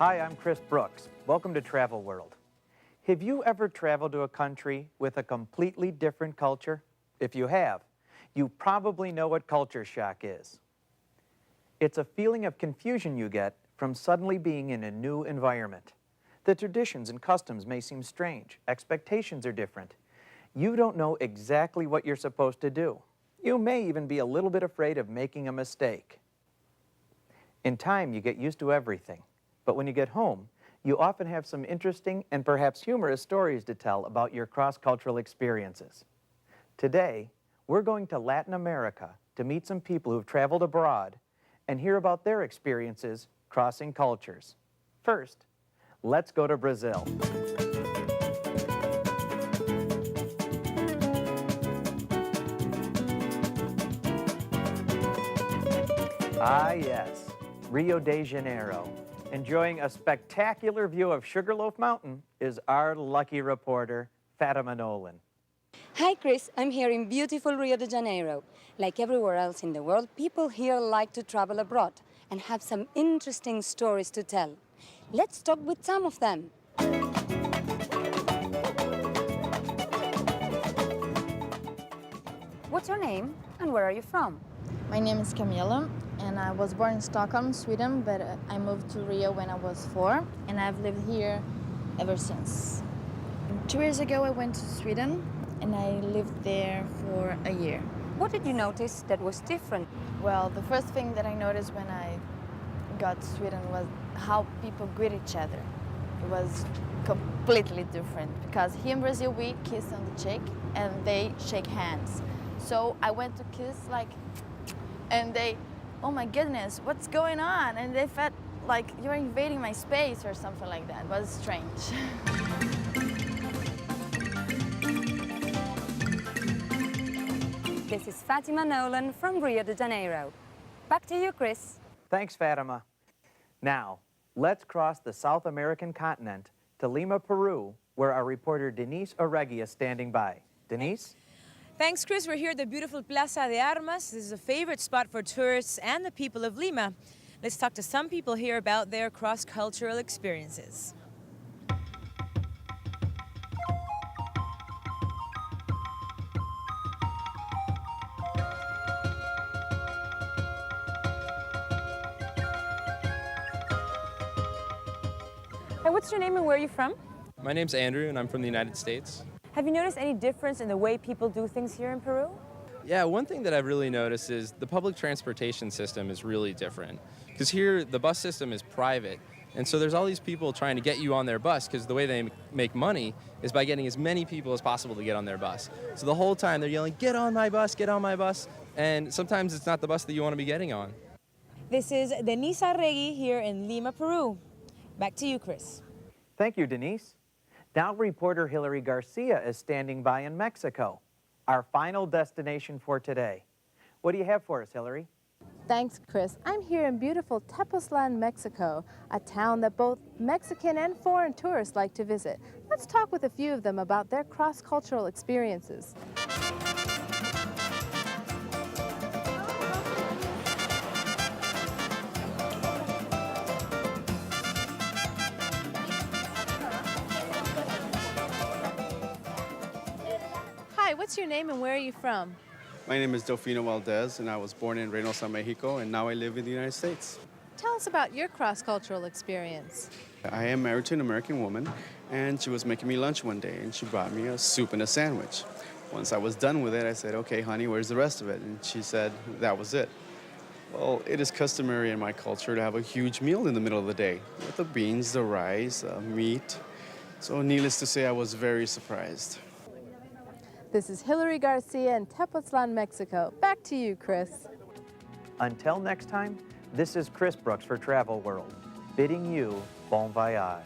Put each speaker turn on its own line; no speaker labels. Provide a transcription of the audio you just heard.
Hi, I'm Chris Brooks. Welcome to Travel World. Have you ever traveled to a country with a completely different culture? If you have, you probably know what culture shock is. It's a feeling of confusion you get from suddenly being in a new environment. The traditions and customs may seem strange. Expectations are different. You don't know exactly what you're supposed to do. You may even be a little bit afraid of making a mistake. In time, you get used to everything. But when you get home, you often have some interesting and perhaps humorous stories to tell about your cross-cultural experiences. Today, we're going to Latin America to meet some people who've traveled abroad and hear about their experiences crossing cultures. First, let's go to Brazil. Ah, yes, Rio de Janeiro. Enjoying a spectacular view of Sugarloaf Mountain is our lucky reporter, Fatima Nolan.
Hi, Chris. I'm here in beautiful Rio de Janeiro. Like everywhere else in the world, people here like to travel abroad and have some interesting stories to tell. Let's talk with some of them. What's your name and where are you from?
My name is Camila, and I was born in Stockholm, Sweden, but I moved to Rio when I was 4, and I've lived here ever since. 2 years ago, I went to Sweden, and I lived there for a year.
What did you notice that was different?
Well, the first thing that I noticed when I got to Sweden was how people greet each other. It was completely different, because here in Brazil, we kiss on the cheek, and they shake hands. So I went to kiss, and they, oh my goodness, what's going on? And they felt like you're invading my space or something like that. It was strange.
This is Fatima Nolan from Rio de Janeiro. Back to you, Chris.
Thanks, Fatima. Now, let's cross the South American continent to Lima, Peru, where our reporter Denise Oregui is standing by. Denise?
Thanks, Chris. We're here at the beautiful Plaza de Armas. This is a favorite spot for tourists and the people of Lima. Let's talk to some people here about their cross-cultural experiences.
Hey, what's your name and where are you from?
My name's Andrew, and I'm from the United States.
Have you noticed any difference in the way people do things here in Peru?
Yeah, one thing that I've really noticed is the public transportation system is really different. Because here, the bus system is private, and so there's all these people trying to get you on their bus, because the way they make money is by getting as many people as possible to get on their bus. So the whole time they're yelling, "Get on my bus, get on my bus," and sometimes it's not the bus that you want to be getting on.
This is Denise Arregui here in Lima, Peru. Back to you, Chris.
Thank you, Denise. Now reporter Hilary Garcia is standing by in Mexico, our final destination for today. What do you have for us, Hilary?
Thanks, Chris. I'm here in beautiful Tepoztlan, Mexico, a town that both Mexican and foreign tourists like to visit. Let's talk with a few of them about their cross-cultural experiences. Hi, what's your name and where are you from?
My name is Delfino Valdez, and I was born in Reynosa, Mexico, and now I live in the United States.
Tell us about your cross-cultural experience.
I am married to an American woman, and she was making me lunch one day, and she brought me a soup and a sandwich. Once I was done with it, I said, "Okay, honey, where's the rest of it?" And she said that was it. Well, it is customary in my culture to have a huge meal in the middle of the day, with the beans, the rice, meat. So needless to say, I was very surprised.
This is Hilary Garcia in Tepoztlan, Mexico. Back to you, Chris.
Until next time, this is Chris Brooks for Travel World, bidding you bon voyage.